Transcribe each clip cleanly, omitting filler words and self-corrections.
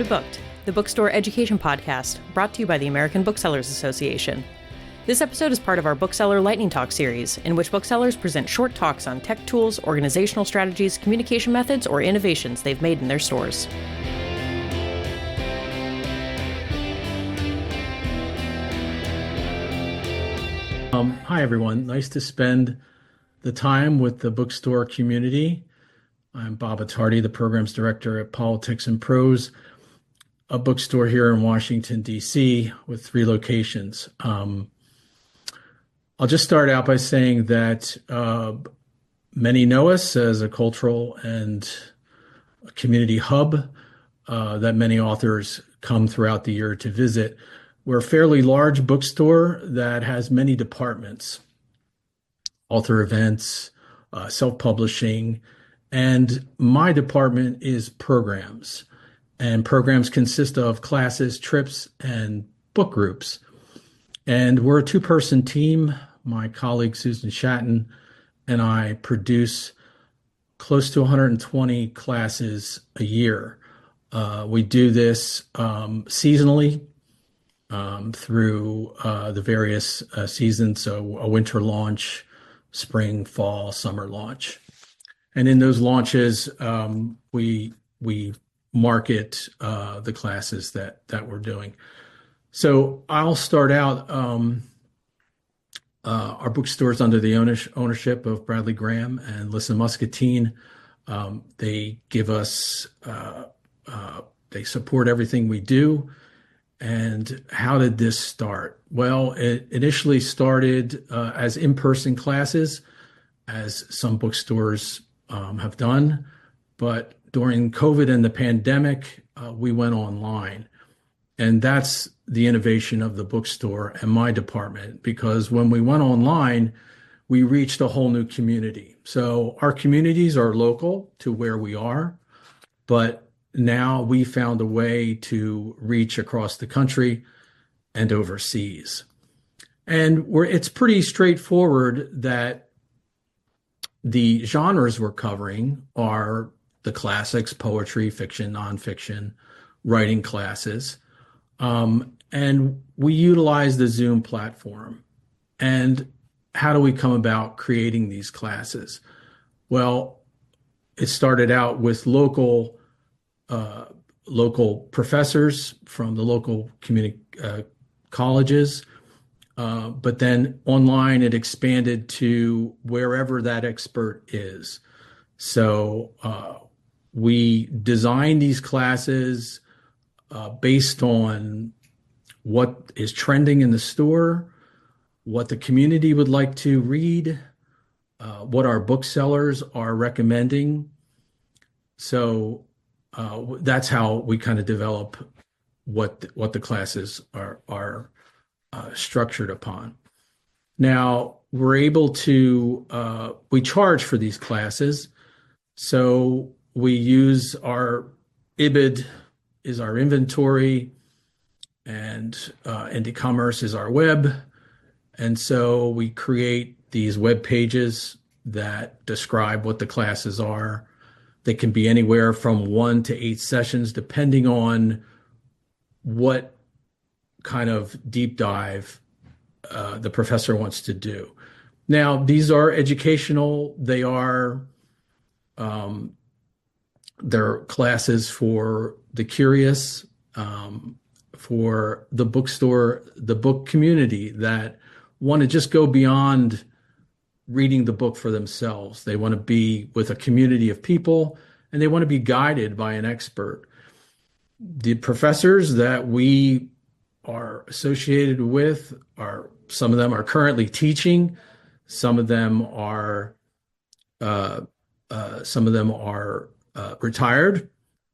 Booked, the bookstore education podcast brought to you by the American Booksellers Association. This episode is part of our Bookseller Lightning Talk series, in which booksellers present short talks on tech tools, organizational strategies, communication methods, or innovations they've made in their stores. Hi, everyone. Nice to spend the time with the bookstore community. I'm Bob Attardi, the Programs Director at Politics and Prose, a bookstore here in Washington, D.C. with 3 locations. I'll just start out by saying that many know us as a cultural and a community hub that many authors come throughout the year to visit. We're a fairly large bookstore that has many departments: author events, self-publishing, and my department is programs. And programs consist of classes, trips, and book groups. And we're a 2-person team. My colleague Susan Shatton and I produce close to 120 classes a year. We do this seasonally through the various seasons, so a winter launch, spring, fall, summer launch. And in those launches, we market the classes that we're doing. So I'll start out. Our bookstore is under the ownership of Bradley Graham and Lissa Muscatine. They give us, they support everything we do. And how did this start? Well, it initially started as in-person classes, as some bookstores have done. But during COVID and the pandemic, we went online. And that's the innovation of the bookstore and my department, because when we went online, we reached a whole new community. So our communities are local to where we are, but now we found a way to reach across the country and overseas. And it's pretty straightforward that the genres we're covering are the classics: poetry, fiction, nonfiction, writing classes. And we utilize the Zoom platform. And how do we come about creating these classes? Well, it started out with local professors from the local community colleges, but then online it expanded to wherever that expert is. So we design these classes based on what is trending in the store, what the community would like to read, what our booksellers are recommending. So that's how we kind of develop what the classes are structured upon. Now, we're able to, we charge for these classes. So we use our IBID is our inventory, and IndieCommerce is our web. And so we create these web pages that describe what the classes are. They can be anywhere from 1 to 8 sessions, depending on what kind of deep dive the professor wants to do. Now, these are educational. They are they're classes for the curious, for the bookstore, the book community that want to just go beyond reading the book for themselves. They want to be with a community of people, and they want to be guided by an expert. The professors that we are associated with some of them are currently teaching, some of them are retired,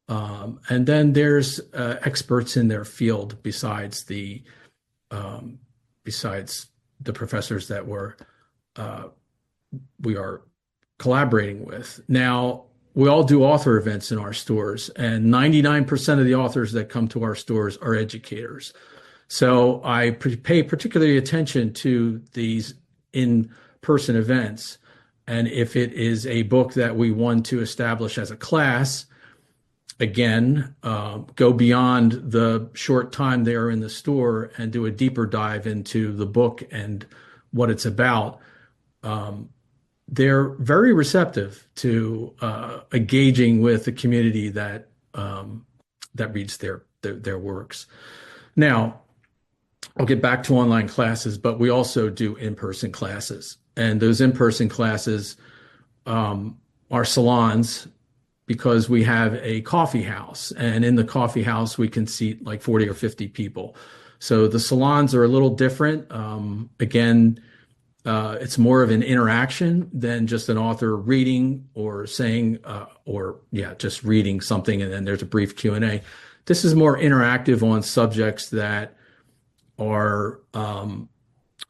and then there's experts in their field besides the professors that we are collaborating with. Now, we all do author events in our stores, and 99% of the authors that come to our stores are educators. So I pay particularly attention to these in-person events. And if it is a book that we want to establish as a class, again, go beyond the short time they are in the store and do a deeper dive into the book and what it's about. They're very receptive to engaging with the community that reads their works. Now, I'll get back to online classes, but we also do in-person classes, and those in-person classes are salons because we have a coffee house, and in the coffee house we can seat like 40 or 50 people. So the salons are a little different. Again, it's more of an interaction than just an author reading or saying, just reading something and then there's a brief Q&A. This is more interactive on subjects that are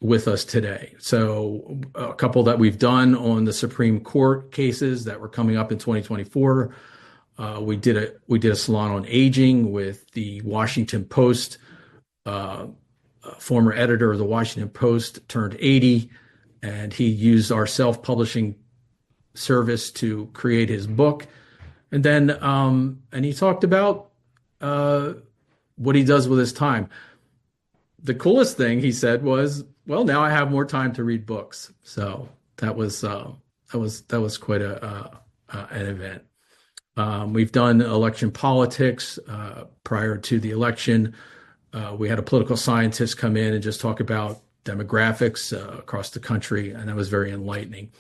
with us today. So a couple that we've done on the Supreme Court cases that were coming up in 2024. We did a salon on aging with the Washington Post. Former editor of the Washington Post turned 80, and he used our self-publishing service to create his book. And then and he talked about what he does with his time. The coolest thing he said was, "Well, now I have more time to read books." So that was quite an event. We've done election politics prior to the election. We had a political scientist come in and just talk about demographics across the country, and that was very enlightening.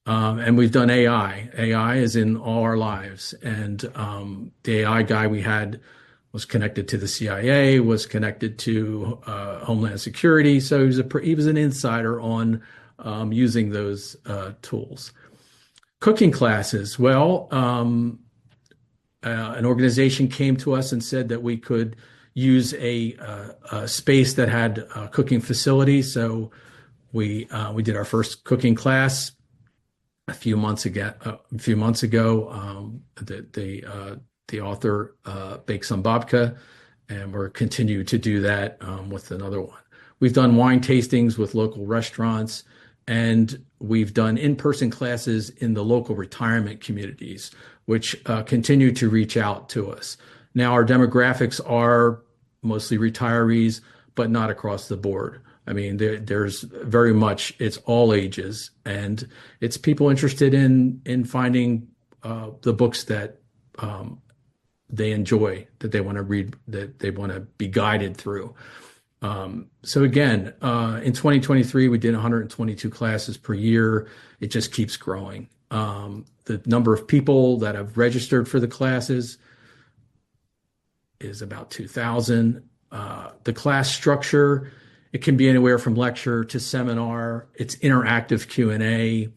And we've done AI. AI is in all our lives, and the AI guy we had was connected to the CIA, was connected to Homeland Security, so he was an insider on using those tools. Cooking classes. Well, an organization came to us and said that we could use a space that had a cooking facility. So we did our first cooking class a few months ago. The author baked some babka, and we're continue to do that with another one. We've done wine tastings with local restaurants, and we've done in-person classes in the local retirement communities, which continue to reach out to us. Now, our demographics are mostly retirees, but not across the board. I mean, there's very much, it's all ages, and it's people interested in finding the books that they enjoy, that they want to read, that they want to be guided through. So again, in 2023, we did 122 classes per year. It just keeps growing. The number of people that have registered for the classes is about 2,000. The class structure, it can be anywhere from lecture to seminar. It's interactive Q&A.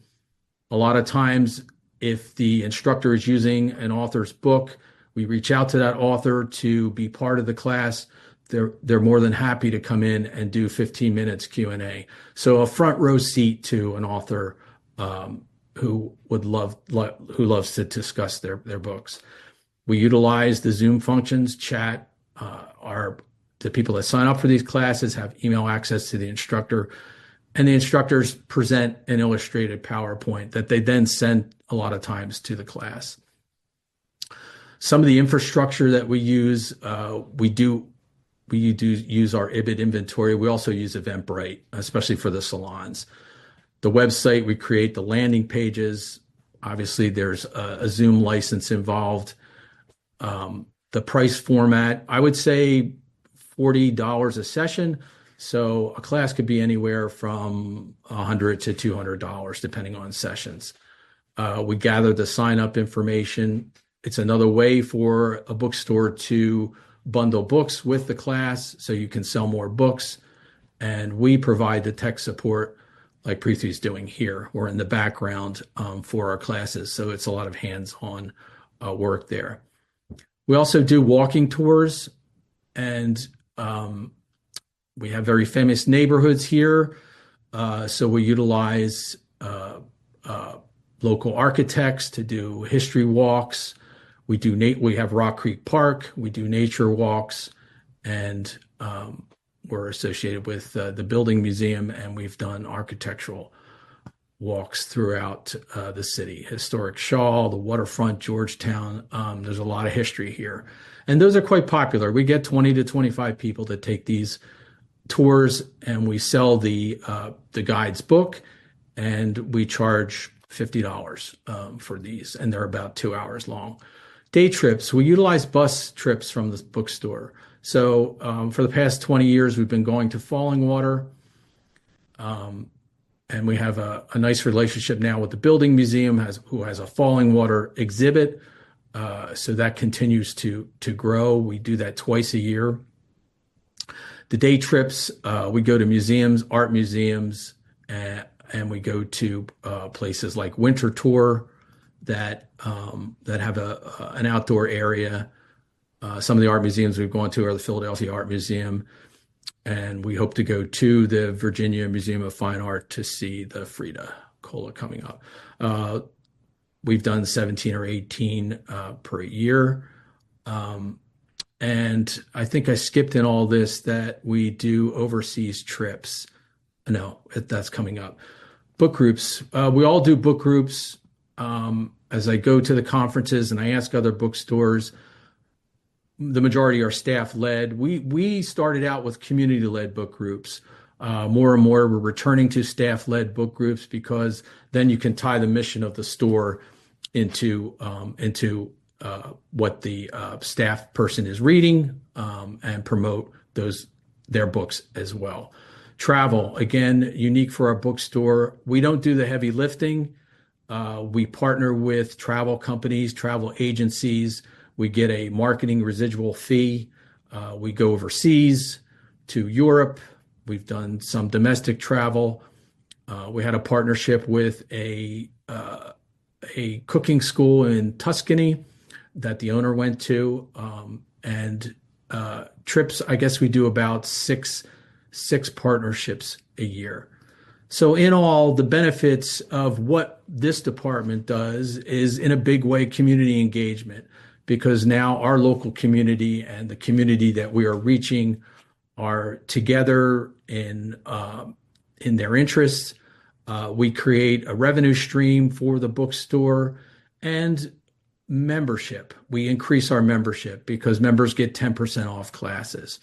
A lot of times, if the instructor is using an author's book, we reach out to that author to be part of the class. They're more than happy to come in and do 15 minutes Q&A. So a front row seat to an author who loves to discuss their books. We utilize the Zoom functions, chat. The people that sign up for these classes have email access to the instructor, and the instructors present an illustrated PowerPoint that they then send a lot of times to the class. Some of the infrastructure that we use, we do use our IBID inventory. We also use Eventbrite, especially for the salons. The website, we create the landing pages. Obviously, there's a Zoom license involved. The price format, I would say $40 a session. So a class could be anywhere from $100 to $200, depending on sessions. We gather the sign-up information. It's another way for a bookstore to bundle books with the class so you can sell more books. And we provide the tech support like Preethi's doing here. We're in the background for our classes. So it's a lot of hands-on work there. We also do walking tours, and we have very famous neighborhoods here. So we utilize local architects to do history walks. We have Rock Creek Park. We do nature walks, and we're associated with the Building Museum, and we've done architectural walks throughout the city. Historic Shaw, the waterfront, Georgetown. There's a lot of history here. And those are quite popular. We get 20 to 25 people to take these tours, and we sell the guide's book, and we charge $50 for these, and they're about 2 hours long. Day trips, we utilize bus trips from the bookstore. So for the past 20 years, we've been going to Fallingwater, and we have a nice relationship now with the Building Museum, who has a Fallingwater exhibit. So that continues to grow. We do that twice a year. The day trips, we go to museums, art museums, and we go to places like Winter Tour that have an outdoor area. Some of the art museums we've gone to are the Philadelphia Art Museum, and we hope to go to the Virginia Museum of Fine Art to see the Frida Kahlo coming up. We've done 17 or 18 per year. And I think I skipped in all this that we do overseas trips. No, that's coming up. Book groups. We all do book groups. As I go to the conferences and I ask other bookstores, the majority are staff-led. We started out with community-led book groups. More and more, we're returning to staff-led book groups because then you can tie the mission of the store into what the staff person is reading and promote their books as well. Travel, again, unique for our bookstore. We don't do the heavy lifting. We partner with travel companies, travel agencies. We get a marketing residual fee. We go overseas to Europe. We've done some domestic travel. We had a partnership with a cooking school in Tuscany that the owner went to, and trips. I guess we do about six partnerships a year. So in all, the benefits of what this department does is in a big way community engagement, because now our local community and the community that we are reaching are together in their interests. We create a revenue stream for the bookstore, and membership. We increase our membership because members get 10% off classes.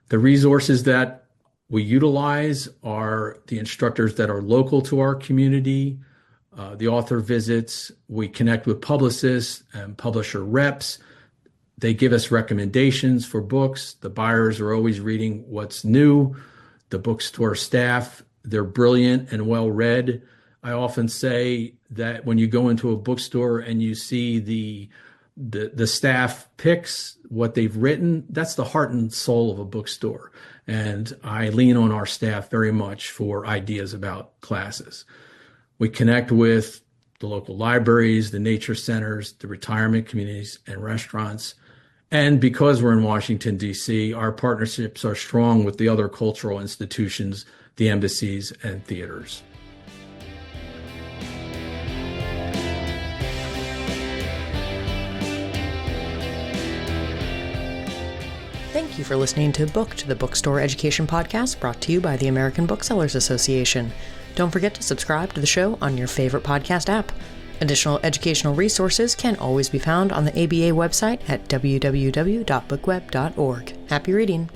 The resources that we utilize are the instructors that are local to our community, the author visits. We connect with publicists and publisher reps. They give us recommendations for books. The buyers are always reading what's new. The bookstore staff, they're brilliant and well read. I often say that when you go into a bookstore and you see the staff picks what they've written, that's the heart and soul of a bookstore. And I lean on our staff very much for ideas about classes. We connect with the local libraries, the nature centers, the retirement communities, and restaurants. And because we're in Washington, D.C., our partnerships are strong with the other cultural institutions, the embassies, and theaters. Thank you for listening to Book to the Bookstore Education Podcast, brought to you by the American Booksellers Association. Don't forget to subscribe to the show on your favorite podcast app. Additional educational resources can always be found on the ABA website at www.bookweb.org. Happy reading!